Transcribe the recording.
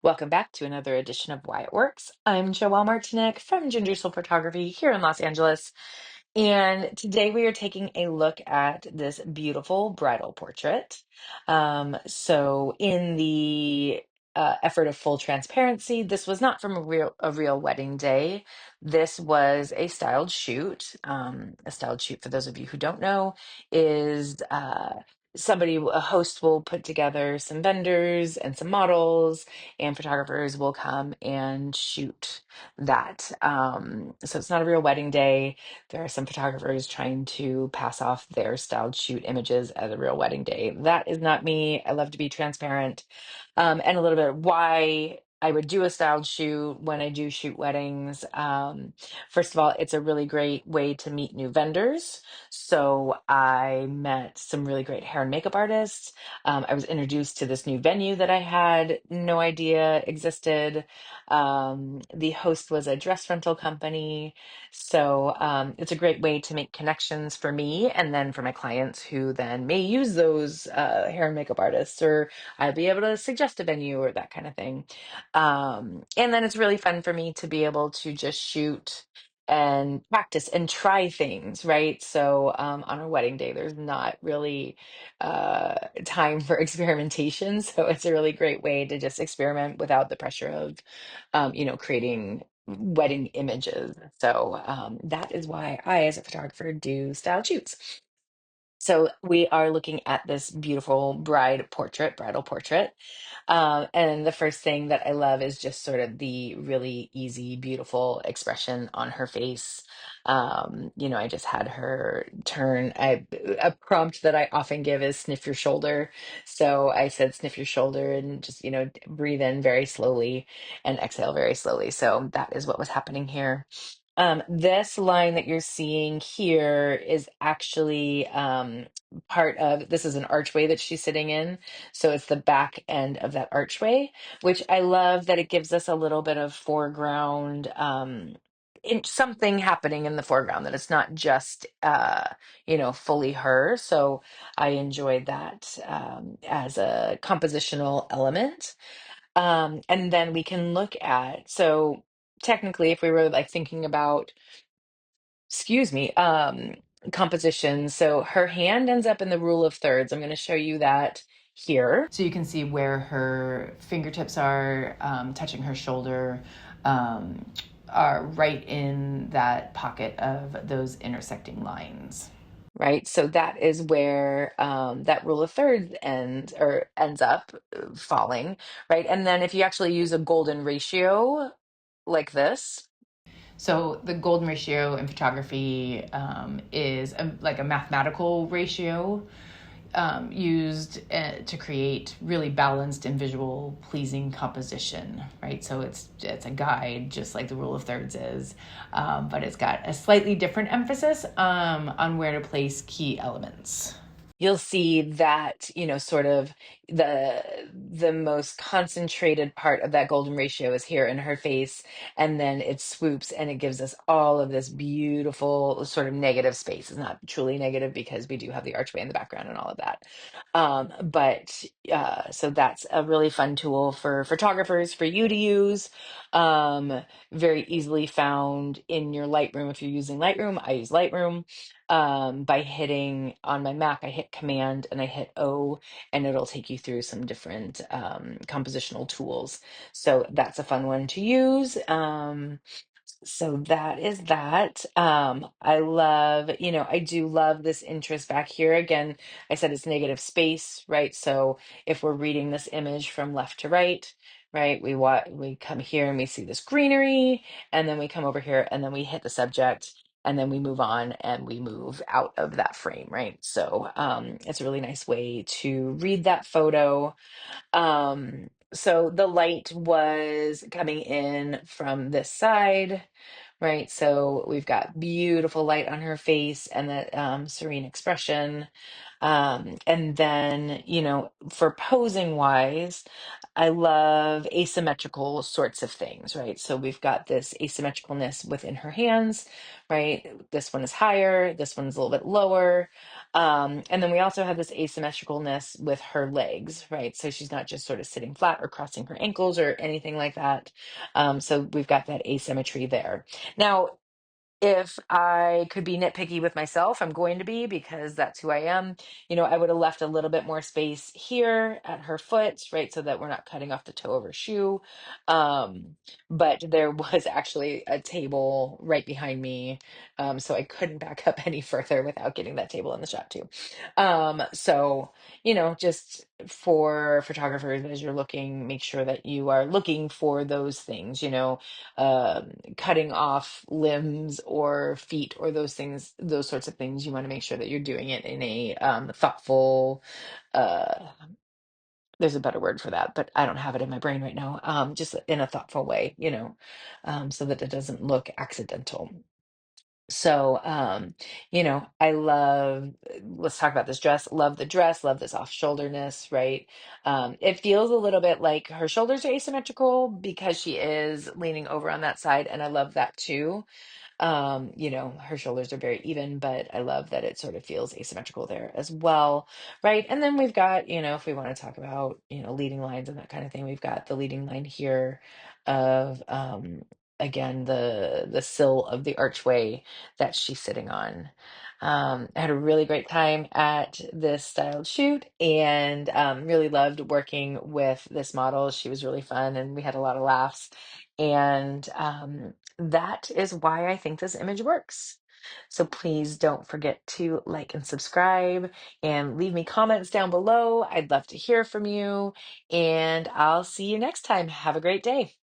Welcome back to another edition of Why It Works. I'm Joelle Martinek from Ginger Soul Photography here in Los Angeles. And today we are taking a look at this beautiful bridal portrait. In the effort of full transparency, this was not from a real wedding day. This was a styled shoot. A styled shoot, for those of you who don't know, is a host will put together some vendors and some models, and photographers will come and shoot that. So it's not a real wedding day. There are some photographers trying to pass off their styled shoot images as a real wedding day. That is not me. I love to be transparent. And a little bit why I would do a styled shoot when I do shoot weddings. First of all, it's a really great way to meet new vendors. So I met some really great hair and makeup artists. I was introduced to this new venue that I had no idea existed. The host was a dress rental company. So it's a great way to make connections for me and then for my clients who then may use those hair and makeup artists, or I'll be able to suggest a venue or that kind of thing. And then it's really fun for me to be able to just shoot and practice and try things, right? So on a wedding day, there's not really time for experimentation. So it's a really great way to just experiment without the pressure of creating wedding images. So that is why I, as a photographer, do style shoots. So we are looking at this beautiful bridal portrait. And the first thing that I love is just sort of the really easy, beautiful expression on her face. I just had her a prompt that I often give is sniff your shoulder. So I said, sniff your shoulder and just, breathe in very slowly and exhale very slowly. So that is what was happening here. This line that you're seeing here is actually this is an archway that she's sitting in. So it's the back end of that archway, which I love that it gives us a little bit of foreground, in something happening in the foreground, that it's not just, fully her. So I enjoyed that as a compositional element. And then we can look at, so technically, if we were like thinking about, excuse me, composition. So her hand ends up in the rule of thirds. I'm going to show you that here. So you can see where her fingertips are touching her shoulder, are right in that pocket of those intersecting lines. Right. So that is where that rule of thirds ends up falling. Right. And then if you actually use a golden ratio like this. So the golden ratio in photography is like a mathematical ratio used to create really balanced and visual pleasing composition, right? So it's a guide, just like the rule of thirds is, but it's got a slightly different emphasis on where to place key elements. You'll see that, sort of the most concentrated part of that golden ratio is here in her face, and then it swoops and it gives us all of this beautiful sort of negative space. It's not truly negative because we do have the archway in the background and all of that. But so that's a really fun tool for photographers, for you to use. Very easily found in your Lightroom. If you're using Lightroom, I use Lightroom. By hitting on my Mac, I hit Command and I hit O, and it'll take you through some different compositional tools. So that's a fun one to use. So that is that. I do love this interest back here. Again, I said it's negative space, right? So if we're reading this image from left to right, right, we come here and we see this greenery, and then we come over here and then we hit the subject, and then we move on and we move out of that frame, right? So it's a really nice way to read that photo. So the light was coming in from this side, right? So we've got beautiful light on her face and that serene expression. And then, for posing wise, I love asymmetrical sorts of things, right? So we've got this asymmetricalness within her hands, right? This one is higher, this one's a little bit lower. And then we also have this asymmetricalness with her legs, right? So she's not just sort of sitting flat or crossing her ankles or anything like that. So we've got that asymmetry there. Now, if I could be nitpicky with myself, I'm going to be because that's who I am. I would have left a little bit more space here at her foot, right? So that we're not cutting off the toe of her shoe. Um, but there was actually a table right behind me. So I couldn't back up any further without getting that table in the shot too. So, just for photographers, as you're looking, make sure that you are looking for those things, cutting off limbs or feet or those things, those sorts of things. You want to make sure that you're doing it in a thoughtful, uh, there's a better word for that, but I don't have it in my brain right now. Just in a thoughtful way, so that it doesn't look accidental. So, I love, let's talk about this dress. Love the dress, love this off shoulderness, right? It feels a little bit like her shoulders are asymmetrical because she is leaning over on that side, and I love that too. Her shoulders are very even, but I love that it sort of feels asymmetrical there as well, right? And then we've got, if we want to talk about, leading lines and that kind of thing, we've got the leading line here of again the sill of the archway that she's sitting on. I had a really great time at this styled shoot and really loved working with this model. She was really fun and we had a lot of laughs. And that is why I think this image works. So please don't forget to like and subscribe and leave me comments down below. I'd love to hear from you, and I'll see you next time. Have a great day.